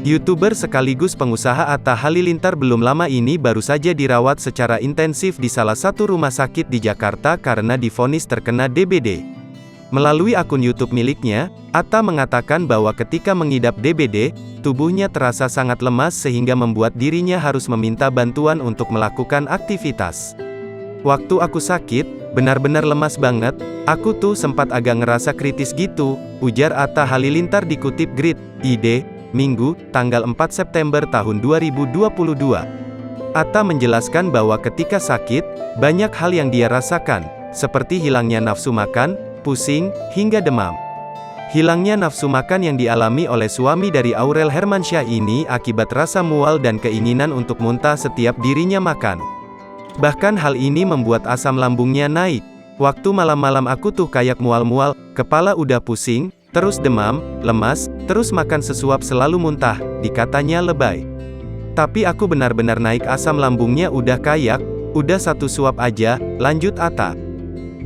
YouTuber sekaligus pengusaha Atta Halilintar belum lama ini baru saja dirawat secara intensif di salah satu rumah sakit di Jakarta karena divonis terkena DBD. Melalui akun YouTube miliknya, Atta mengatakan bahwa ketika mengidap DBD, tubuhnya terasa sangat lemas sehingga membuat dirinya harus meminta bantuan untuk melakukan aktivitas. "Waktu aku sakit, benar-benar lemas banget, aku tuh sempat agak ngerasa kritis gitu," ujar Atta Halilintar dikutip Grid.id, Minggu, tanggal 4 September tahun 2022. Atta menjelaskan bahwa ketika sakit, banyak hal yang dia rasakan, seperti hilangnya nafsu makan, pusing, hingga demam. Hilangnya nafsu makan yang dialami oleh suami dari Aurel Hermansyah ini akibat rasa mual dan keinginan untuk muntah setiap dirinya makan. Bahkan hal ini membuat asam lambungnya naik. "Waktu malam-malam aku tuh kayak mual-mual, kepala udah pusing, terus demam, lemas, terus makan sesuap selalu muntah," dikatanya lebay. "Tapi aku benar-benar naik asam lambungnya udah kayak, udah satu suap aja," lanjut Atta.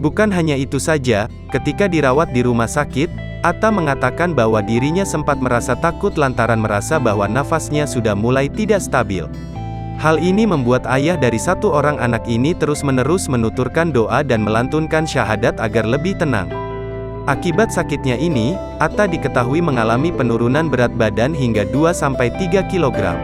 Bukan hanya itu saja, ketika dirawat di rumah sakit, Atta mengatakan bahwa dirinya sempat merasa takut lantaran merasa bahwa nafasnya sudah mulai tidak stabil. Hal ini membuat ayah dari satu orang anak ini terus-menerus menuturkan doa dan melantunkan syahadat agar lebih tenang. Akibat sakitnya ini, Atta diketahui mengalami penurunan berat badan hingga 2-3 kg.